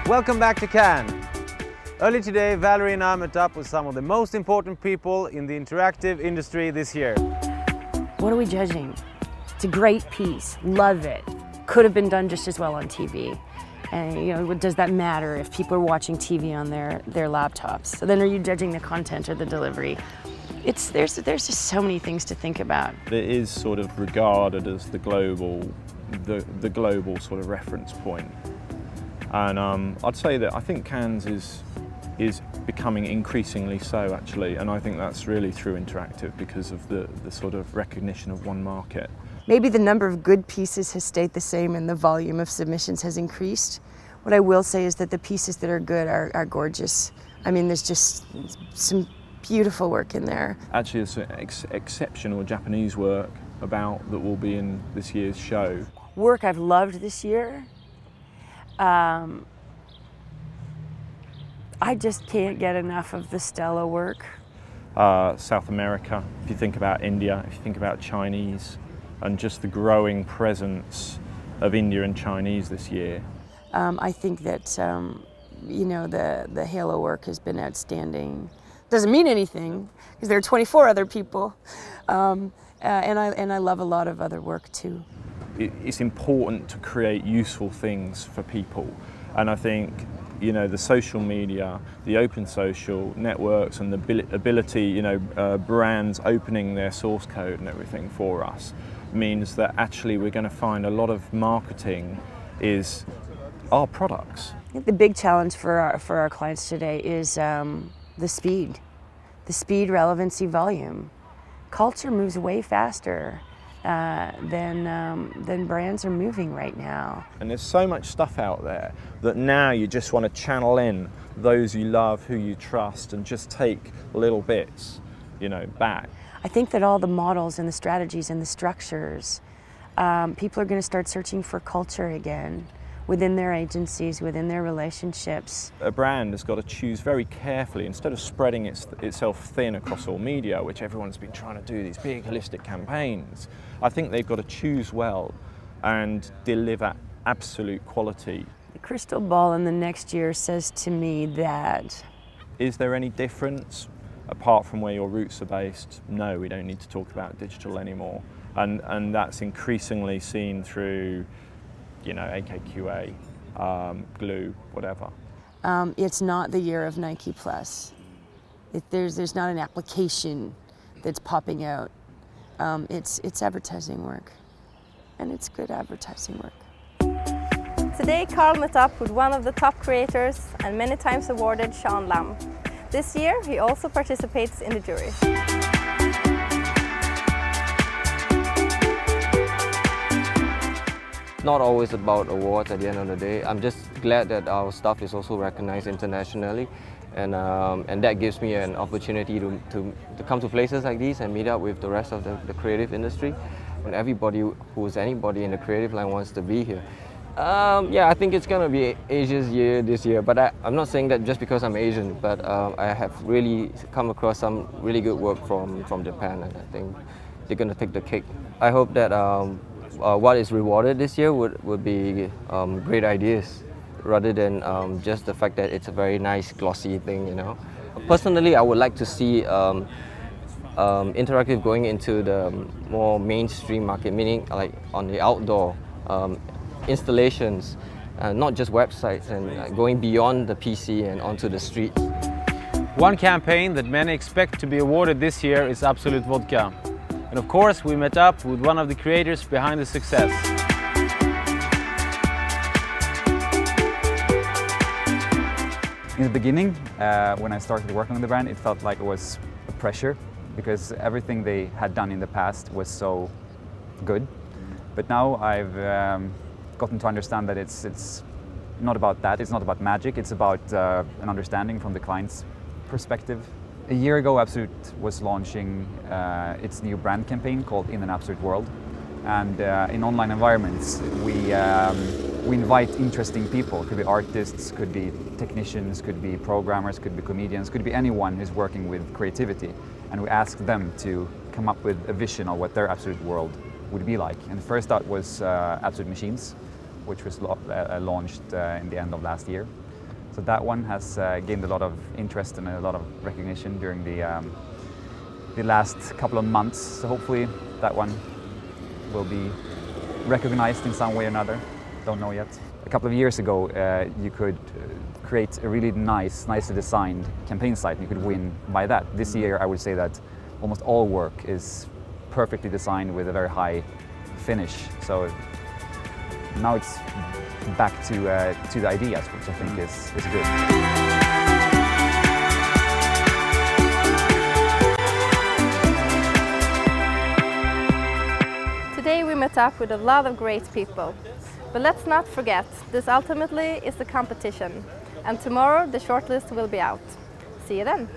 Welcome back to Cannes. Early today, Valerie and I met up with some of the most important people in the interactive industry this year. What are we judging? It's a great piece, love it. Could have been done just as well on TV. And does that matter if people are watching TV on their laptops? So then are you judging the content or the delivery? There's just so many things to think about. It is sort of regarded as the global sort of reference point. And I'd say that I think Cannes is becoming increasingly so actually, and I think that's really through interactive because of the sort of recognition of one market. Maybe the number of good pieces has stayed the same and the volume of submissions has increased. What I will say is that the pieces that are good are gorgeous. I mean, there's just some beautiful work in there. Actually, there's exceptional Japanese work that will be in this year's show. Work I've loved this year. I just can't get enough of the Stella work. South America, if you think about India, if you think about Chinese, and just the growing presence of India and Chinese this year. I think that the Halo work has been outstanding. Doesn't mean anything because there are 24 other people, and I love a lot of other work too. It's important to create useful things for people, and I think the social media, the open social networks, and the ability, brands opening their source code and everything for us means that actually we're going to find a lot of marketing is our products. I think the big challenge for our clients today is the speed, relevancy, volume. Culture moves way faster than brands are moving right now. And there's so much stuff out there that now you just want to channel in those you love, who you trust, and just take little bits, back. I think that all the models and the strategies and the structures, people are going to start searching for culture again within their agencies, within their relationships. A brand has got to choose very carefully, instead of spreading itself thin across all media, which everyone's been trying to do, these big holistic campaigns. I think they've got to choose well and deliver absolute quality. The crystal ball in the next year says to me that... Is there any difference? Apart from where your roots are based, no, we don't need to talk about digital anymore. And that's increasingly seen through, AKQA, Glue, whatever. It's not the year of Nike Plus. There's not an application that's popping out. It's advertising work, and it's good advertising work. Today, Carl met up with one of the top creators and many times awarded Sean Lam. This year, he also participates in the jury. Not always about awards at the end of the day. I'm just glad that our stuff is also recognized internationally, and that gives me an opportunity to come to places like these and meet up with the rest of the creative industry. And everybody who's anybody in the creative line wants to be here. Yeah, I think it's going to be Asia's year this year, but I'm not saying that just because I'm Asian, but I have really come across some really good work from Japan, and I think they're going to take the cake. I hope that what is rewarded this year would be great ideas, rather than just the fact that it's a very nice glossy thing, Personally, I would like to see interactive going into the more mainstream market, meaning like on the outdoor installations, not just websites, and going beyond the PC and onto the streets. One campaign that many expect to be awarded this year is Absolut Vodka. And of course, we met up with one of the creators behind the success. In the beginning, when I started working on the brand, it felt like it was a pressure because everything they had done in the past was so good. But now I've gotten to understand that it's not about that, it's not about magic, it's about an understanding from the client's perspective. A year ago, Absolut was launching its new brand campaign called In an Absolute World. And in online environments, we invite interesting people. It could be artists, could be technicians, could be programmers, could be comedians, could be anyone who's working with creativity. And we ask them to come up with a vision of what their absolute world would be like. And the first out was Absolute Machines, which was launched in the end of last year. So that one has gained a lot of interest and a lot of recognition during the last couple of months. So hopefully that one will be recognized in some way or another. Don't know yet. A couple of years ago, you could create a really nicely designed campaign site. You could win by that. This year, I would say that almost all work is perfectly designed with a very high finish. So now it's back to the ideas, which I think is good. Today we met up with a lot of great people. But let's not forget, this ultimately is the competition. And tomorrow the shortlist will be out. See you then!